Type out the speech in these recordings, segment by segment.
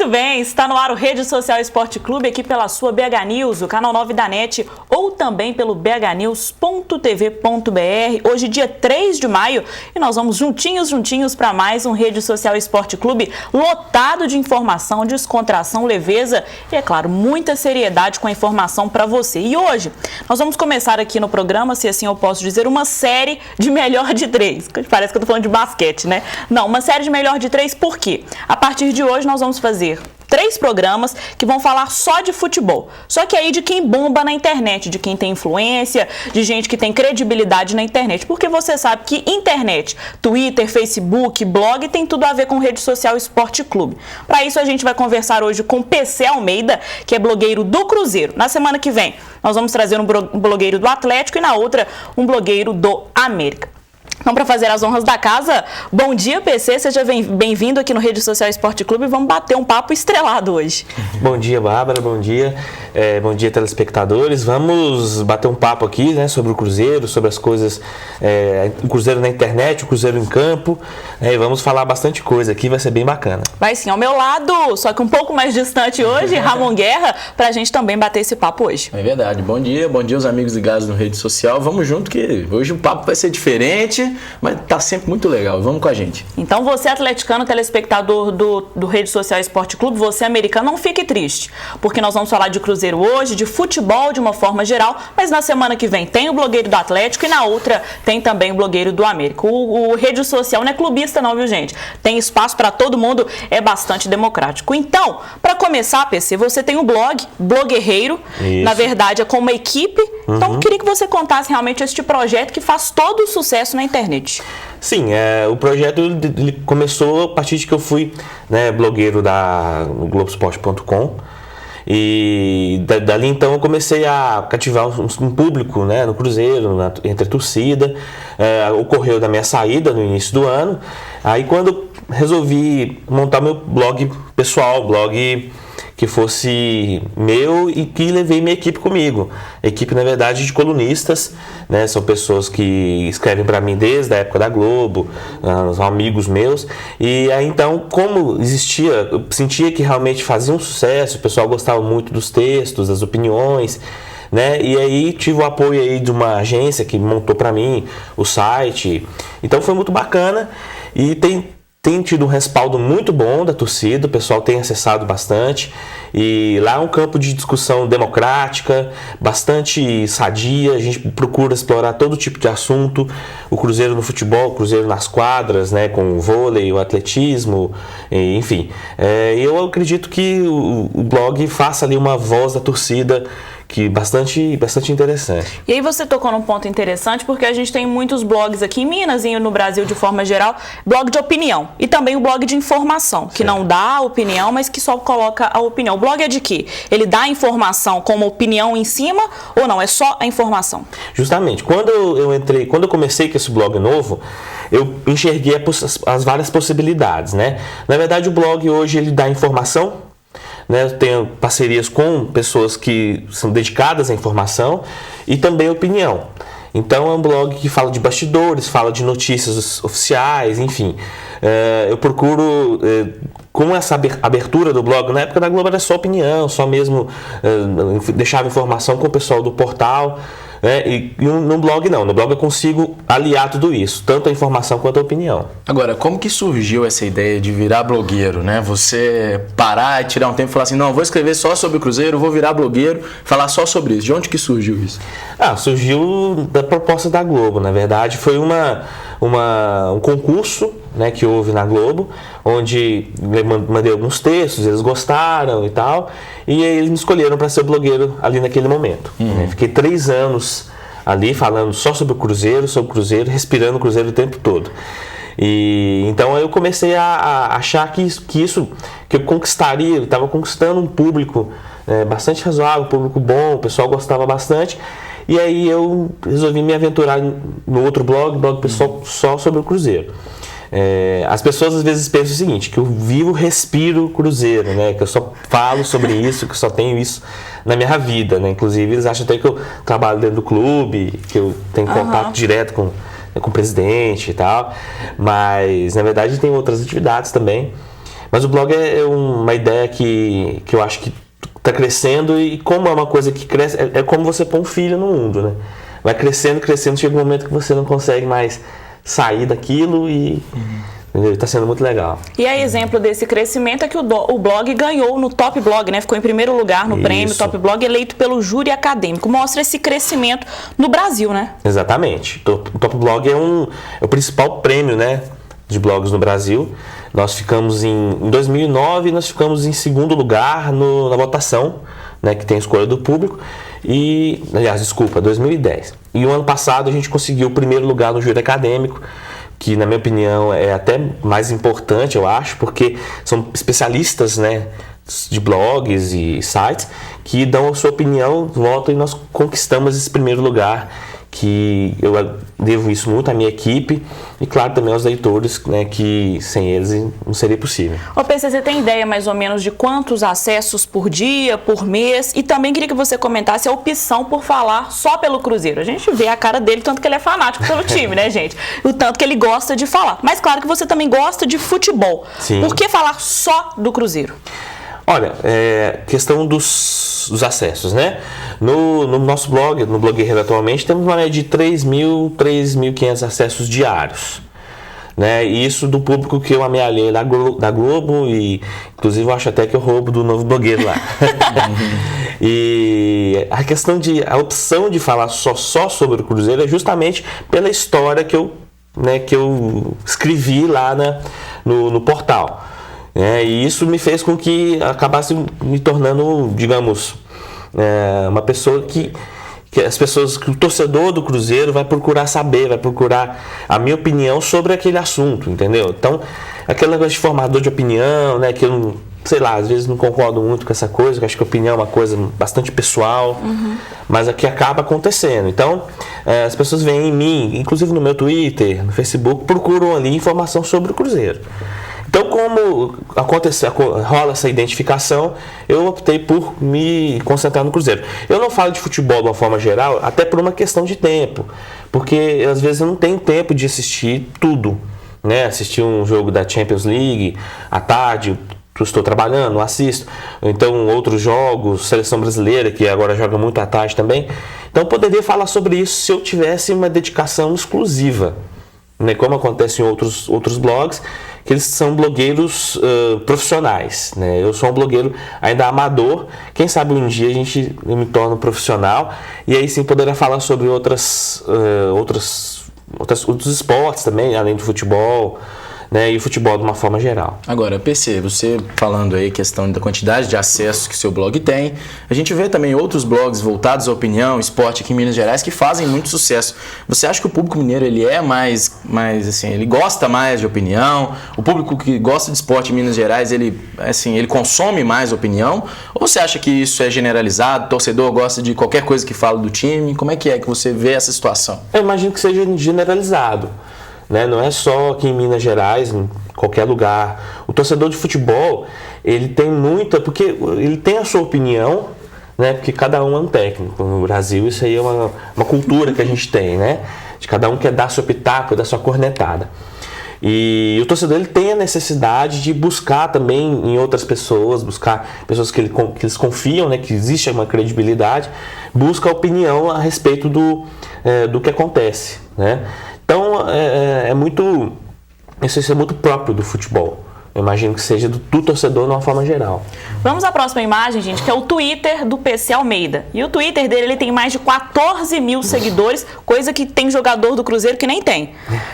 bem, está no ar o Rede Social Esporte Clube aqui pela sua BH News, o canal 9 da NET ou também pelo bhnews.tv.br. Hoje dia 3 de maio e nós vamos juntinhos para mais um Rede Social Esporte Clube lotado de informação, descontração, leveza e, é claro, muita seriedade com a informação para você. E hoje nós vamos começar aqui no programa, se assim eu posso dizer, uma série de melhor de três. Parece que eu tô falando de basquete, né? Não, uma série de melhor de três, por quê? A partir de hoje nós vamos fazer 3 programas que vão falar só de futebol. Só que aí de quem bomba na internet, de quem tem influência, de gente que tem credibilidade na internet. Porque você sabe que internet, Twitter, Facebook, blog, tem tudo a ver com Rede Social Esporte Clube. Para isso a gente vai conversar hoje com PC Almeida, que é blogueiro do Cruzeiro. Na semana que vem nós vamos trazer um blogueiro do Atlético e na outra um blogueiro do América. Então, para fazer as honras da casa, bom dia, PC, seja bem-vindo aqui no Rede Social Esporte Clube e vamos bater um papo estrelado hoje. Bom dia, Bárbara, bom dia, telespectadores. Vamos bater um papo aqui, né, sobre o Cruzeiro, sobre as coisas, o Cruzeiro na internet, o Cruzeiro em campo, e vamos falar bastante coisa aqui, vai ser bem bacana. Vai sim, ao meu lado, só que um pouco mais distante hoje, Ramon Guerra, para a gente também bater esse papo hoje. É verdade, bom dia aos amigos ligados no Rede Social, vamos junto que hoje o papo vai ser diferente, mas tá sempre muito legal, vamos com a gente. Então você atleticano, telespectador do Rede Social Esporte Clube, você americano, não fique triste, porque nós vamos falar de Cruzeiro hoje, de futebol de uma forma geral, mas na semana que vem tem o blogueiro do Atlético e na outra tem também o blogueiro do América. O Rede Social não é clubista não, viu gente? Tem espaço para todo mundo, é bastante democrático. Então, para começar, PC, você tem um blog, Blogueiro, na verdade é com uma equipe, então eu queria que você contasse realmente este projeto que faz todo o sucesso na internet. Sim, o projeto ele começou a partir de que eu fui, né, blogueiro da Globoesporte.com e dali então eu comecei a cativar um público, né, no Cruzeiro, entre a torcida. Ocorreu da minha saída no início do ano, aí quando resolvi montar meu blog pessoal, blog que fosse meu e que levei minha equipe comigo. Equipe, na verdade, de colunistas, né? São pessoas que escrevem para mim desde a época da Globo, são amigos meus. E aí, então, como existia, eu sentia que realmente fazia um sucesso, o pessoal gostava muito dos textos, das opiniões, né? E aí tive o apoio aí de uma agência que montou para mim o site. Então foi muito bacana e tem tido um respaldo muito bom da torcida, o pessoal tem acessado bastante e lá é um campo de discussão democrática, bastante sadia, a gente procura explorar todo tipo de assunto, o Cruzeiro no futebol, o Cruzeiro nas quadras, né, com o vôlei, o atletismo, enfim. Eu acredito que o blog faça ali uma voz da torcida que bastante interessante. E aí você tocou num ponto interessante, porque a gente tem muitos blogs aqui em Minas e no Brasil de forma geral, blog de opinião e também o blog de informação, que não dá a opinião, mas que só coloca a opinião. O blog é de quê? Ele dá a informação como opinião em cima ou não? É só a informação? Justamente. Quando eu comecei com esse blog novo, eu enxerguei as várias possibilidades, né? Na verdade, o blog hoje ele dá informação, né, eu tenho parcerias com pessoas que são dedicadas à informação e também opinião. Então é um blog que fala de bastidores, fala de notícias oficiais, enfim. Eu procuro, com essa abertura do blog, na época da Globo era só opinião, só mesmo deixava informação com o pessoal do portal. E no blog não, no blog eu consigo aliar tudo isso, tanto a informação quanto a opinião. Agora, como que surgiu essa ideia de virar blogueiro, né? Você parar e tirar um tempo e falar assim, não, vou escrever só sobre o Cruzeiro, vou virar blogueiro, falar só sobre isso. De onde que surgiu isso? Surgiu da proposta da Globo, na verdade foi um concurso, né, que houve na Globo, onde eu mandei alguns textos, eles gostaram e tal, e aí eles me escolheram para ser blogueiro ali naquele momento. Fiquei 3 anos ali falando só sobre o Cruzeiro, respirando o Cruzeiro o tempo todo. E então eu comecei a achar que eu conquistaria, eu estava conquistando um público bastante razoável, um público bom, o pessoal gostava bastante. E aí eu resolvi me aventurar no outro blog pessoal só sobre o Cruzeiro. As pessoas às vezes pensam o seguinte, que eu vivo, respiro Cruzeiro, né? Que eu só falo sobre isso, que eu só tenho isso na minha vida, né? Inclusive eles acham até que eu trabalho dentro do clube, que eu tenho contato direto com o presidente e tal, mas na verdade tem outras atividades também. Mas o blog é uma ideia que eu acho que está crescendo, e como é uma coisa que cresce, é como você pôr um filho no mundo, né? Vai crescendo, chega um momento que você não consegue mais sair daquilo e está sendo muito legal. E a exemplo desse crescimento é que o blog ganhou no Top Blog, né? Ficou em primeiro lugar no prêmio Top Blog, eleito pelo júri acadêmico. Mostra esse crescimento no Brasil, né? Exatamente. O Top Blog é o principal prêmio, né, de blogs no Brasil. Nós ficamos em 2009, nós ficamos em segundo lugar na votação, né, que tem a escolha do público. 2010. E o ano passado a gente conseguiu o primeiro lugar no júri acadêmico, que na minha opinião é até mais importante, eu acho, porque são especialistas, né, de blogs e sites que dão a sua opinião, votam, e nós conquistamos esse primeiro lugar, que eu devo isso muito à minha equipe e, claro, também aos leitores, né, que sem eles não seria possível. Ô PC, você tem ideia mais ou menos de quantos acessos por dia, por mês? E também queria que você comentasse a opção por falar só pelo Cruzeiro. A gente vê a cara dele, tanto que ele é fanático pelo time, né, gente? O tanto que ele gosta de falar. Mas claro que você também gosta de futebol. Sim. Por que falar só do Cruzeiro? Olha, questão dos acessos, né? No nosso blog, no Blogueiro atualmente, temos uma média de 3.500 acessos diários, né? E isso do público que eu amealhei da Globo, e inclusive eu acho até que eu roubo do Novo Blogueiro lá. E a opção de falar só sobre o Cruzeiro é justamente pela história que eu escrevi lá no portal. E isso me fez com que acabasse me tornando, digamos, uma pessoa que o torcedor do Cruzeiro vai procurar saber, vai procurar a minha opinião sobre aquele assunto, entendeu? Então, aquele negócio de formador de opinião, né, que eu não, sei lá, às vezes não concordo muito com essa coisa, que eu acho que a opinião é uma coisa bastante pessoal, mas aqui acaba acontecendo. Então, as pessoas veem em mim, inclusive no meu Twitter, no Facebook, procuram ali informação sobre o Cruzeiro. Então, como rola essa identificação, eu optei por me concentrar no Cruzeiro. Eu não falo de futebol de uma forma geral, até por uma questão de tempo, porque às vezes eu não tenho tempo de assistir tudo, né? Assistir um jogo da Champions League à tarde, eu estou trabalhando, não assisto. Então, outros jogos, seleção brasileira, que agora joga muito à tarde também. Então, eu poderia falar sobre isso se eu tivesse uma dedicação exclusiva, né? Como acontece em outros blogs, que eles são blogueiros profissionais, né? Eu sou um blogueiro ainda amador. Quem sabe um dia eu me torno profissional e aí sim poderá falar sobre outros esportes também, além do futebol, né, e o futebol de uma forma geral. Agora, PC, você falando aí questão da quantidade de acessos que seu blog tem, a gente vê também outros blogs voltados à opinião, esporte aqui em Minas Gerais que fazem muito sucesso. Você acha que o público mineiro ele é mais assim, ele gosta mais de opinião? O público que gosta de esporte em Minas Gerais, ele consome mais opinião? Ou você acha que isso é generalizado, o torcedor gosta de qualquer coisa que fala do time? Como é que você vê essa situação? Eu imagino que seja generalizado. Né? Não é só aqui em Minas Gerais, em qualquer lugar. O torcedor de futebol, ele tem porque ele tem a sua opinião, né? Porque cada um é um técnico. No Brasil, isso aí é uma cultura que a gente tem, né? De cada um quer dar seu pitaco, dar sua cornetada. E o torcedor ele tem a necessidade de buscar também em outras pessoas, buscar pessoas que eles confiam, né? Que existe uma credibilidade, busca a opinião a respeito do que acontece, né? Então, isso é muito próprio do futebol. Eu imagino que seja do torcedor de uma forma geral. Vamos à próxima imagem, gente, que é o Twitter do PC Almeida. E o Twitter dele ele tem mais de 14 mil seguidores, coisa que tem jogador do Cruzeiro que nem tem.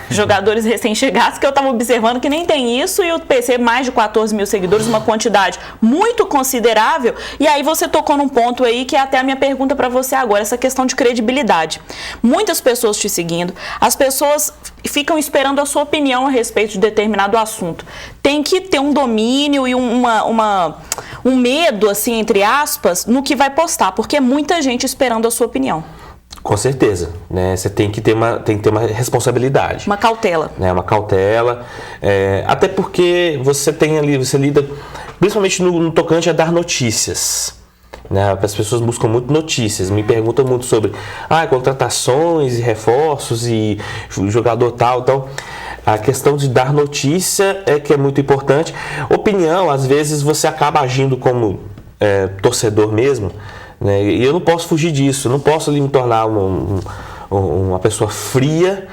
Jogadores recém-chegados que eu estava observando que nem tem isso, e o PC mais de 14 mil seguidores, uma quantidade muito considerável. E aí você tocou num ponto aí que é até a minha pergunta para você agora, essa questão de credibilidade. Muitas pessoas te seguindo, as pessoas ficam esperando a sua opinião a respeito de determinado assunto. Tem que ter um domínio e um medo, assim, entre aspas, no que vai postar, porque é muita gente esperando a sua opinião. Com certeza, né? Você tem que ter uma responsabilidade. Uma cautela. Né? Uma cautela. Até porque você lida, principalmente no tocante a dar notícias. Né? As pessoas buscam muito notícias, me perguntam muito sobre contratações e reforços e jogador tal. Então, A questão de dar notícia é que é muito importante. Opinião, às vezes você acaba agindo como torcedor mesmo, né? E eu não posso fugir disso, não posso me tornar uma pessoa fria,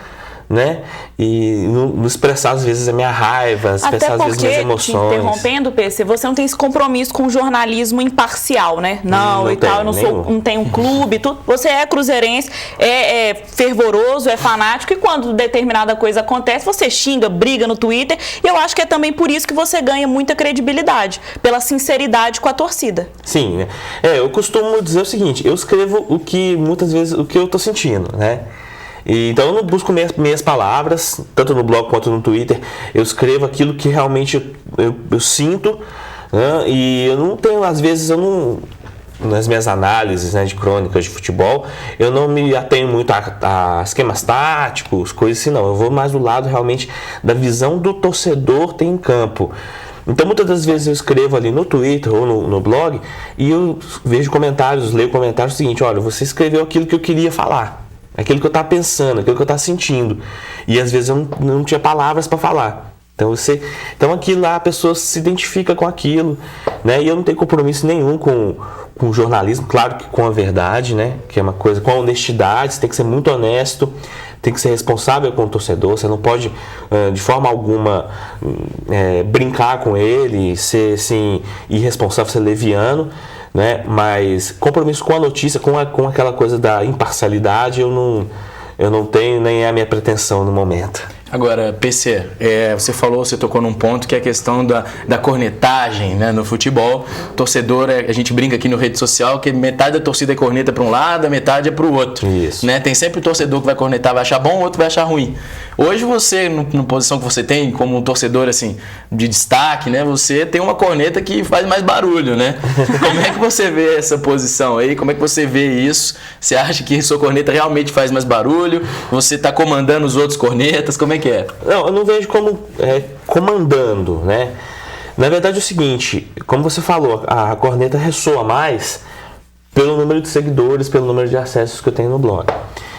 né? E não expressar às vezes a minha raiva, expressar às vezes minhas emoções. Te interrompendo, PC, você não tem esse compromisso com o jornalismo imparcial, né? Não e tal, não tenho um clube, tudo. Você é cruzeirense, é fervoroso, é fanático, e quando determinada coisa acontece, você xinga, briga no Twitter, e eu acho que é também por isso que você ganha muita credibilidade, pela sinceridade com a torcida. Sim, eu costumo dizer o seguinte, eu escrevo muitas vezes o que eu tô sentindo, né? Então eu não busco meias palavras, tanto no blog quanto no Twitter. Eu escrevo aquilo que realmente eu sinto, né? E eu não tenho, às vezes, nas minhas análises, né, de crônicas de futebol, eu não me atenho muito a esquemas táticos, coisas assim, não. Eu vou mais do lado realmente da visão do torcedor tem em campo. Então muitas das vezes eu escrevo ali no Twitter ou no blog e eu vejo comentários, leio comentários seguinte: olha, você escreveu aquilo que eu queria falar. Aquilo que eu estava pensando, aquilo que eu estava sentindo. E às vezes eu não tinha palavras para falar. Então aquilo lá, a pessoa se identifica com aquilo, né? E eu não tenho compromisso nenhum com o jornalismo, claro que com a verdade, né? Que é uma coisa, com a honestidade, você tem que ser muito honesto, tem que ser responsável com o torcedor, você não pode de forma alguma brincar com ele, ser assim, irresponsável, ser leviano, né? Mas compromisso com a notícia, com aquela coisa da imparcialidade, eu não tenho, nem é a minha pretensão no momento. Agora, PC, você tocou num ponto que é a questão da cornetagem, né, no futebol. Torcedor, a gente brinca aqui no rede social que metade da torcida é corneta para um lado, a metade é para o outro. Isso. Né? Tem sempre o torcedor que vai cornetar, vai achar bom, o outro vai achar ruim. Hoje você, na posição que você tem, como um torcedor assim, de destaque, né, você tem uma corneta que faz mais barulho, né? Como é que você vê essa posição aí? Como é que você vê isso? Você acha que sua corneta realmente faz mais barulho? Você está comandando os outros cornetas? Como é que é? Não, eu não vejo como comandando, né? Na verdade é o seguinte, como você falou, a corneta ressoa mais pelo número de seguidores, pelo número de acessos que eu tenho no blog.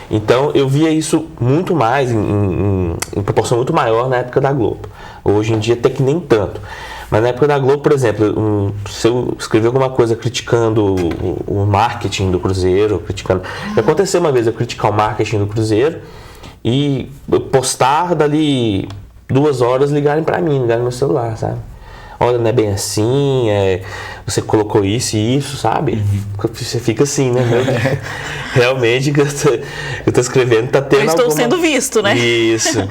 Então eu via isso muito mais, em proporção muito maior na época da Globo. Hoje em dia até que nem tanto. Mas na época da Globo, por exemplo, se eu escrever alguma coisa criticando o marketing do Cruzeiro, aconteceu uma vez eu criticar o marketing do Cruzeiro e postar dali 2 horas ligarem para mim, ligarem no meu celular, sabe? Olha, não é bem assim, você colocou isso e isso, sabe? Você fica assim, né? Realmente, o que eu tô escrevendo tá tendo eu estou sendo visto, né? Isso,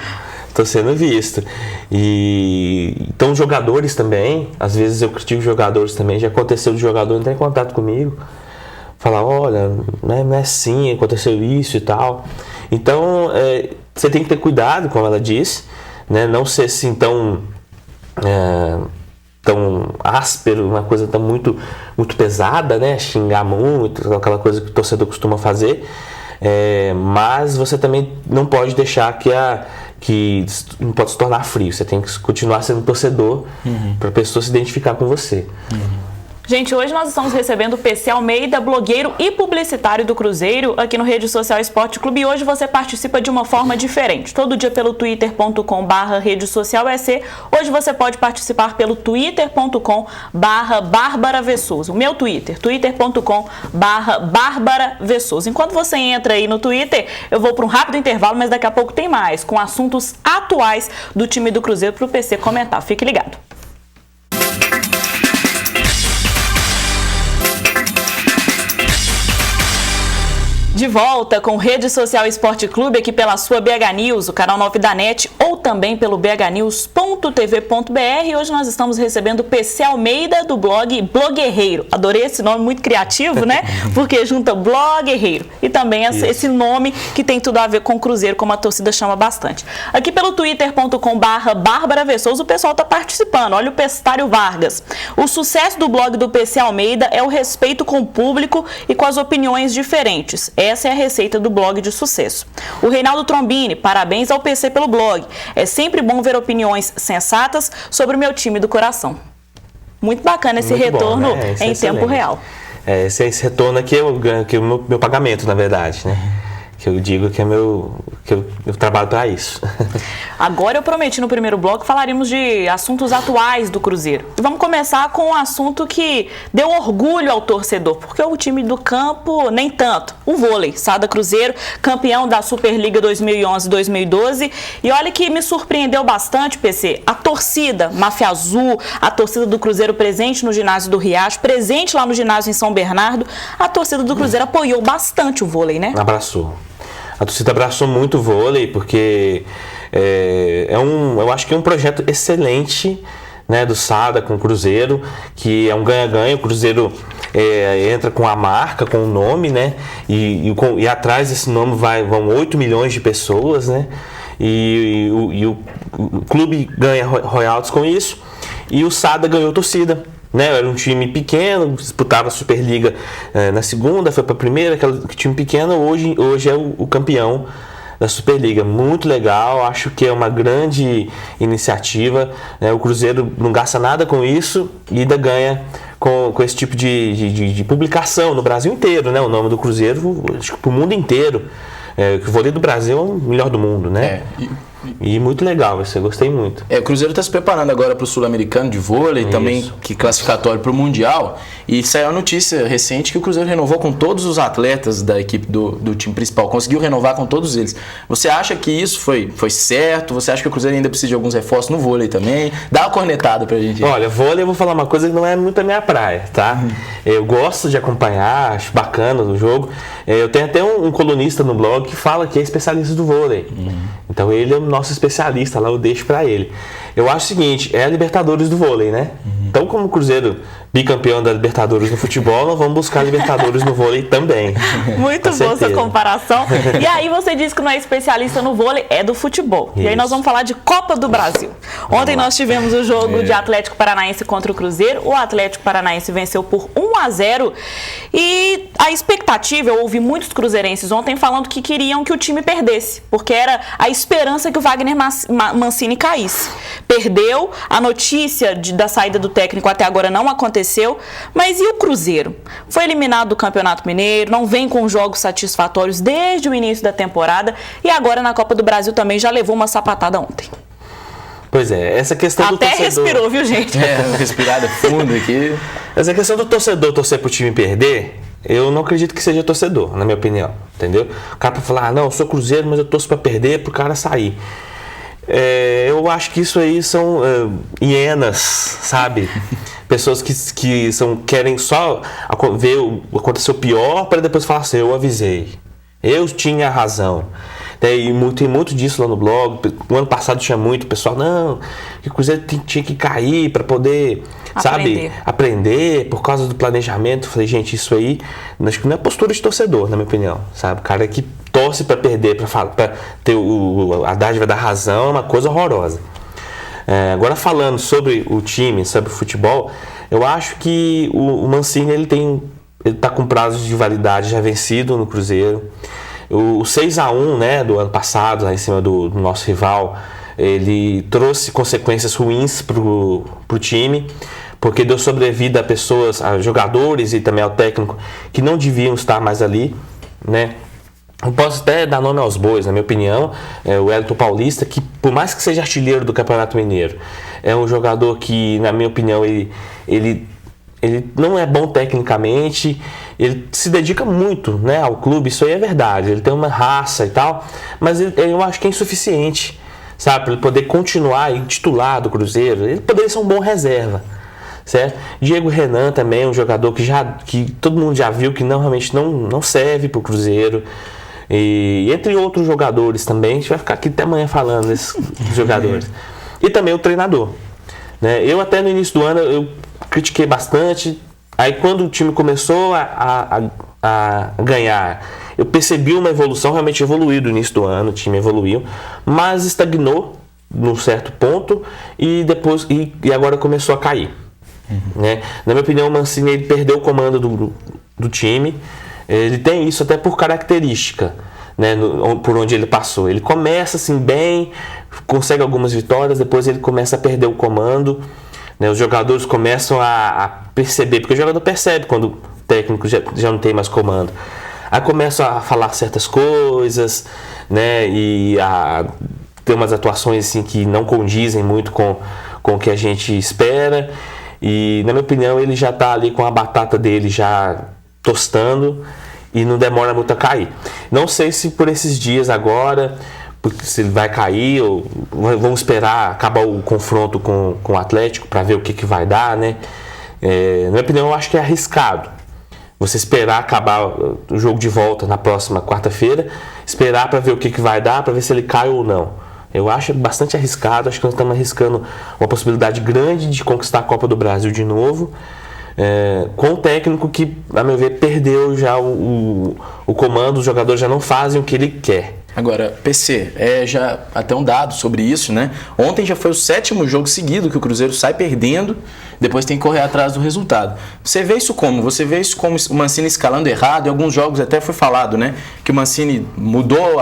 estou sendo visto. Então, jogadores também, às vezes eu critico jogadores também, já aconteceu de jogador entrar em contato comigo, falar, olha, não é assim, aconteceu isso e tal. Então, você tem que ter cuidado, como ela disse, né? Não ser assim tão áspero, uma coisa tão muito pesada, né? Xingar muito, aquela coisa que o torcedor costuma fazer. Mas você também não pode deixar que não pode se tornar frio. Você tem que continuar sendo torcedor para a pessoa se identificar com você. Gente, hoje nós estamos recebendo o PC Almeida, blogueiro e publicitário do Cruzeiro, aqui no Rede Social Esporte Clube. E hoje você participa de uma forma diferente. Todo dia pelo twitter.com/redesocialec. Hoje você pode participar pelo twitter.com/Bárbara Vessouza. O meu Twitter, twitter.com/Bárbara Vessouza. Enquanto você entra aí no Twitter, eu vou para um rápido intervalo, mas daqui a pouco tem mais, com assuntos atuais do time do Cruzeiro para o PC comentar. Fique ligado. De volta com Rede Social Esporte Clube, aqui pela sua BH News, o canal 9 da NET, ou também pelo bhnews.tv.br. Hoje nós estamos recebendo o PC Almeida, do blog Blogueiro. Adorei esse nome, muito criativo, né? Porque junta Blogueiro e também esse nome que tem tudo a ver com o Cruzeiro, como a torcida chama bastante. Aqui pelo twitter.com/Bárbara Vessouza, o pessoal está participando. Olha o Pestário Vargas. O sucesso do blog do PC Almeida é o respeito com o público e com as opiniões diferentes. Essa é a receita do blog de sucesso. O Reinaldo Trombini, parabéns ao PC pelo blog. É sempre bom ver opiniões sensatas sobre o meu time do coração. Muito bacana esse muito retorno bom, né? Em tempo real. Esse retorno aqui é o meu pagamento, na verdade, né? que eu digo que é que eu trabalho para isso. Agora eu prometi no primeiro bloco falaremos de assuntos atuais do Cruzeiro. E vamos começar com um assunto que deu orgulho ao torcedor, porque o time do campo nem tanto. O vôlei, Sada Cruzeiro, campeão da Superliga 2011-2012. E olha que me surpreendeu bastante, PC, a torcida Máfia Azul, a torcida do Cruzeiro presente no ginásio do Riacho, presente lá no ginásio em São Bernardo. A torcida do Cruzeiro apoiou bastante o vôlei, né? Abraçou. A torcida abraçou muito o vôlei, porque eu acho que é um projeto excelente, né, do Sada com o Cruzeiro, que é um ganha-ganha. O Cruzeiro entra com a marca, com o nome, né, e atrás desse nome vão 8 milhões de pessoas, né, e o clube ganha royalties com isso, e o Sada ganhou torcida. Né, era um time pequeno, disputava a Superliga na segunda, foi para a primeira, aquele time pequeno, hoje é o campeão da Superliga. Muito legal, acho que é uma grande iniciativa, né, o Cruzeiro não gasta nada com isso e ainda ganha com esse tipo de publicação no Brasil inteiro, né, o nome do Cruzeiro, acho que para o mundo inteiro. O vôlei do Brasil é o melhor do mundo, né? E muito legal, isso eu gostei muito. O Cruzeiro está se preparando agora para o Sul-Americano de vôlei, também que classificatório para o Mundial. E saiu a notícia recente que o Cruzeiro renovou com todos os atletas da equipe do time principal. Conseguiu renovar com todos eles. Você acha que isso foi certo? Você acha que o Cruzeiro ainda precisa de alguns reforços no vôlei também? Dá uma cornetada pra gente. Olha, vôlei eu vou falar uma coisa que não é muito a minha praia, tá? Eu gosto de acompanhar, acho bacana o jogo. Eu tenho até um colunista no blog que fala que é especialista do vôlei. Então ele é o nosso especialista lá, eu deixo pra ele. Eu acho o seguinte, é a Libertadores do vôlei, né? Então, como o Cruzeiro bicampeão da Libertadores no futebol, nós vamos buscar a Libertadores no vôlei também. Muito boa essa comparação. E aí você disse que não é especialista no vôlei, é do futebol. Isso. E aí nós vamos falar de Copa do Brasil. Ontem nós tivemos o jogo de Atlético Paranaense contra o Cruzeiro. O Atlético Paranaense venceu por 1-0. E a expectativa, eu ouvi muitos cruzeirenses ontem falando que queriam que o time perdesse, porque era a esperança que o Wagner Mancini caísse. Perdeu, a notícia da saída do técnico até agora não aconteceu, mas e o Cruzeiro? Foi eliminado do Campeonato Mineiro, não vem com jogos satisfatórios desde o início da temporada e agora na Copa do Brasil também já levou uma sapatada ontem. Pois é, essa questão do torcedor... Até respirou, viu, gente? Uma respirada funda aqui. Essa questão do torcedor torcer pro time perder, eu não acredito que seja torcedor, na minha opinião, entendeu? O cara pra falar, não, eu sou Cruzeiro, mas eu torço pra perder pro cara sair. Eu acho que isso aí são hienas, sabe? Pessoas que querem só ver acontecer o pior para depois falar assim, eu avisei, eu tinha razão. Tem muito disso lá no blog. No ano passado tinha muito pessoal, não, que o Cruzeiro tinha que cair para poder, aprender por causa do planejamento. Eu falei, gente, isso aí acho que não é postura de torcedor, na minha opinião, sabe? O cara que torce para perder, para ter a dádiva da razão, é uma coisa horrorosa. Agora falando sobre o time, sobre o futebol, eu acho que o Mancini ele tá com prazos de validade já vencido no Cruzeiro. O 6-1, né, do ano passado, lá em cima do nosso rival, ele trouxe consequências ruins pro time, porque deu sobrevida a pessoas, a jogadores e também ao técnico que não deviam estar mais ali, né? Eu posso até dar nome aos bois, na minha opinião, o Wellington Paulista, que por mais que seja artilheiro do Campeonato Mineiro, é um jogador que, na minha opinião, ele não é bom tecnicamente, ele se dedica muito, né, ao clube, isso aí é verdade, ele tem uma raça e tal, mas eu acho que é insuficiente, sabe, para ele poder continuar e titular do Cruzeiro, ele poderia ser um bom reserva, certo? Diego Renan também é um jogador que todo mundo já viu que realmente não serve para o Cruzeiro, e entre outros jogadores também, a gente vai ficar aqui até amanhã falando desses jogadores, e também o treinador, né? Eu até no início do ano, eu critiquei bastante, aí quando o time começou a ganhar, eu percebi uma evolução, realmente evoluiu no início do ano, o time evoluiu, mas estagnou num certo ponto e depois e agora começou a cair. Né? Na minha opinião, o Mancini ele perdeu o comando do time, ele tem isso até por característica, né? Por onde ele passou. Ele começa assim bem, consegue algumas vitórias, depois ele começa a perder o comando. Os jogadores começam a perceber, porque o jogador percebe quando o técnico já não tem mais comando. Aí começam a falar certas coisas, né? E a ter umas atuações assim que não condizem muito com o que a gente espera. E, na minha opinião, ele já está ali com a batata dele já tostando e não demora muito a cair. Não sei se por esses dias agora, se ele vai cair, ou vamos esperar acabar o confronto com o Atlético para ver o que vai dar, né? Na minha opinião, eu acho que é arriscado você esperar acabar o jogo de volta na próxima quarta-feira, esperar para ver o que vai dar, para ver se ele cai ou não. Eu acho bastante arriscado, acho que nós estamos arriscando uma possibilidade grande de conquistar a Copa do Brasil de novo, com um técnico que, a meu ver, perdeu já o comando, os jogadores já não fazem o que ele quer. Agora, PC, já até um dado sobre isso, né? Ontem já foi o 7º jogo seguido que o Cruzeiro sai perdendo, depois tem que correr atrás do resultado. Você vê isso como? Você vê isso como o Mancini escalando errado? Em alguns jogos até foi falado, né? Que o Mancini mudou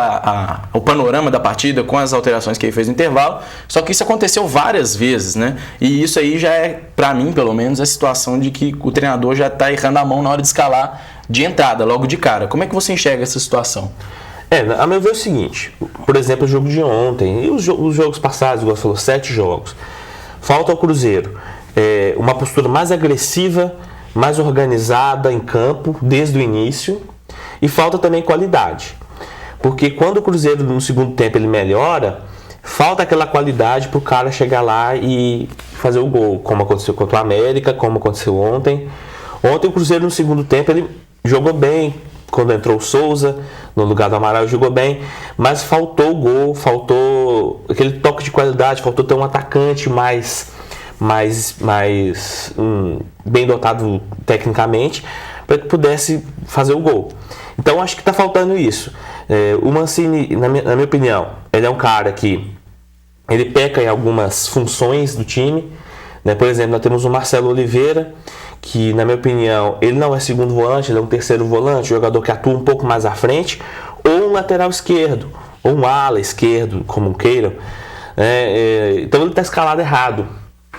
o panorama da partida com as alterações que ele fez no intervalo, só que isso aconteceu várias vezes, né? E isso aí já é, pra mim, pelo menos, a situação de que o treinador já tá errando a mão na hora de escalar de entrada, logo de cara. Como é que você enxerga essa situação? A meu ver é o seguinte, por exemplo, o jogo de ontem e os jogos passados, igual você falou, 7 jogos. Falta ao Cruzeiro uma postura mais agressiva, mais organizada em campo, desde o início, e falta também qualidade. Porque quando o Cruzeiro no segundo tempo ele melhora, falta aquela qualidade para o cara chegar lá e fazer o gol, como aconteceu contra o América, como aconteceu ontem. Ontem o Cruzeiro no segundo tempo ele jogou bem. Quando entrou o Souza, no lugar do Amaral, jogou bem, mas faltou o gol, faltou aquele toque de qualidade, faltou ter um atacante mais bem dotado tecnicamente, para que pudesse fazer o gol. Então acho que está faltando isso. O Mancini, na minha opinião, ele é um cara que ele peca em algumas funções do time, né? Por exemplo, nós temos o Marcelo Oliveira, que, na minha opinião, ele não é segundo volante, ele é um terceiro volante, jogador que atua um pouco mais à frente, ou um lateral esquerdo, ou um ala esquerdo, como queiram. Então ele está escalado errado.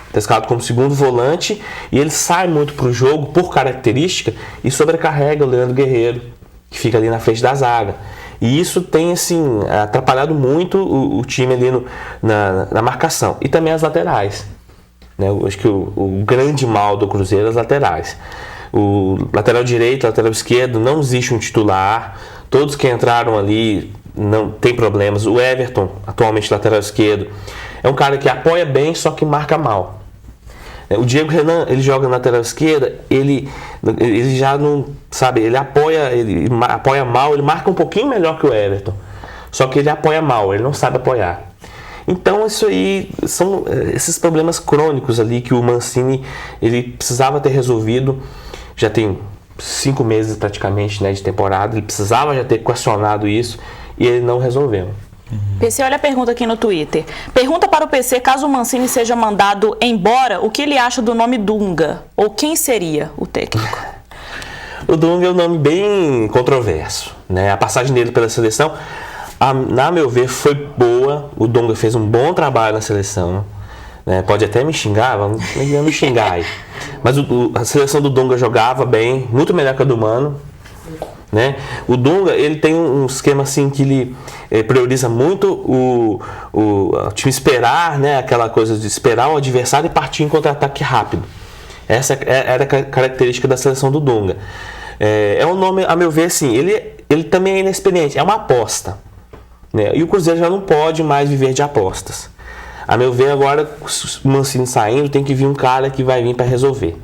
Está escalado como segundo volante e ele sai muito para o jogo por característica e sobrecarrega o Leandro Guerreiro, que fica ali na frente da zaga. E isso tem assim, atrapalhado muito o time ali na marcação. E também as laterais. Eu acho que o grande mal do Cruzeiro é as laterais. O lateral direito, lateral esquerdo, não existe um titular. Todos que entraram ali não tem problemas. O Everton, atualmente lateral esquerdo, é um cara que apoia bem, só que marca mal. O Diego Renan, ele joga na lateral esquerda, ele já não, sabe, ele apoia mal, ele marca um pouquinho melhor que o Everton. Só que ele apoia mal, ele não sabe apoiar. Então isso aí são esses problemas crônicos ali que o Mancini ele precisava ter resolvido. Já tem 5 meses praticamente, né, de temporada, ele precisava já ter questionado isso e ele não resolveu. PC, olha a pergunta aqui no Twitter. Pergunta para o PC, caso o Mancini seja mandado embora, o que ele acha do nome Dunga? Ou quem seria o técnico? O Dunga é um nome bem controverso, né? A passagem dele pela seleção, na meu ver, foi boa. O Dunga fez um bom trabalho na seleção, né? Pode até me xingar, vamos me xingar aí. Mas a seleção do Dunga jogava bem, muito melhor que a do Mano, né? O Dunga, ele tem um esquema assim que ele prioriza muito o time esperar, né? Aquela coisa de esperar o adversário e partir em contra-ataque rápido. Essa era a característica da seleção do Dunga. É um nome, a meu ver, assim, ele também é inexperiente, é uma aposta, né? E o Cruzeiro já não pode mais viver de apostas. A meu ver, agora, o Mancini saindo, tem que vir um cara que vai vir para resolver.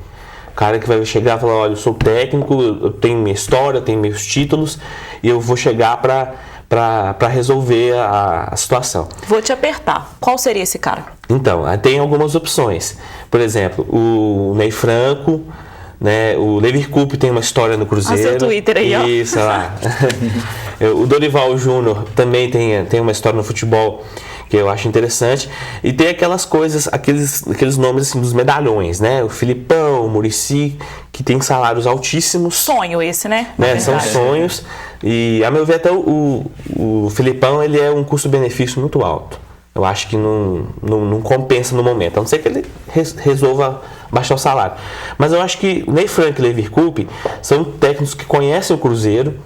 Cara que vai chegar e falar, olha, eu sou técnico, eu tenho minha história, eu tenho meus títulos e eu vou chegar para resolver a situação. Vou te apertar. Qual seria esse cara? Então, tem algumas opções. Por exemplo, o Ney Franco, né? O Leverkusen tem uma história no Cruzeiro. Seu Twitter aí, ó. Isso, lá. O Dorival Júnior também tem uma história no futebol que eu acho interessante. E tem aquelas coisas, aqueles nomes assim, dos medalhões, né? O Filipão, o Muricy, que tem salários altíssimos. Sonho esse, né? São sonhos. E, a meu ver, até o Filipão, ele é um custo-benefício muito alto. Eu acho que não compensa no momento, a não ser que ele resolva baixar o salário. Mas eu acho que o Ney Franco e o Leverkusen são técnicos que conhecem o Cruzeiro,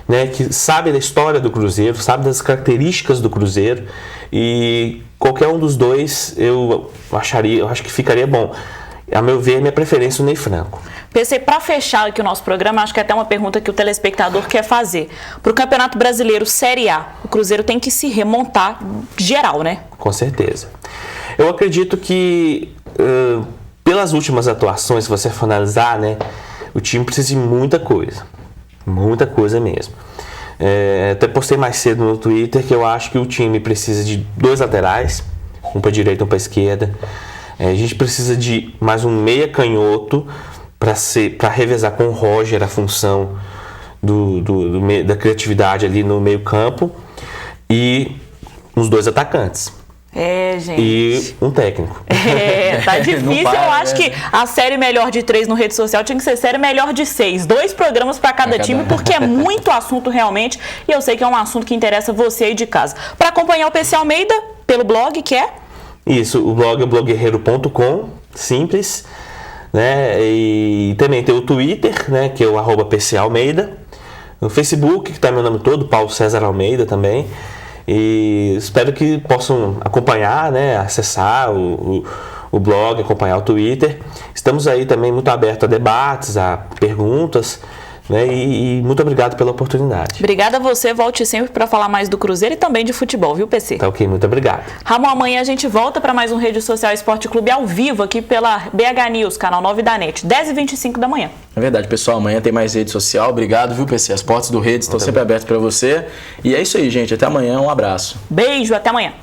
né, que sabe da história do Cruzeiro, sabe das características do Cruzeiro, e qualquer um dos dois eu acho que ficaria bom. A meu ver, minha preferência é o Ney Franco. PC, para fechar aqui o nosso programa, acho que é até uma pergunta que o telespectador quer fazer. Para o Campeonato Brasileiro Série A, o Cruzeiro tem que se remontar geral, né? Com certeza. Eu acredito que, pelas últimas atuações, se você for analisar, né, o time precisa de muita coisa mesmo. Até postei mais cedo no Twitter que eu acho que o time precisa de 2 laterais, um para a direita e um para a esquerda. A gente precisa de mais um meia canhoto para revezar com o Roger a função da criatividade ali no meio campo, e uns 2 atacantes. Gente. E um técnico. Tá difícil. Eu acho que a série melhor de 3 no rede social tinha que ser série melhor de 6. 2 programas para cada time, porque é muito assunto realmente. E eu sei que é um assunto que interessa você aí de casa. Para acompanhar o PC Almeida pelo blog, que é? Isso, o blog é blogueiro.com, simples, né? E também tem o Twitter, né, que é o @PCAlmeida. No Facebook, que está meu nome todo, Paulo César Almeida também. E espero que possam acompanhar, né, acessar o blog, acompanhar o Twitter. Estamos aí também muito abertos a debates, a perguntas, né, e muito obrigado pela oportunidade. Obrigada a você, volte sempre para falar mais do Cruzeiro e também de futebol, viu, PC? Tá ok, muito obrigado. Ramon, amanhã a gente volta para mais um Rede Social Esporte Clube ao vivo aqui pela BH News, canal 9 da NET, 10h25 da manhã. É verdade, pessoal, amanhã tem mais rede social. Obrigado, viu, PC? As portas do Rede estão sempre abertas para você. E é isso aí, gente. Até amanhã, um abraço. Beijo, até amanhã.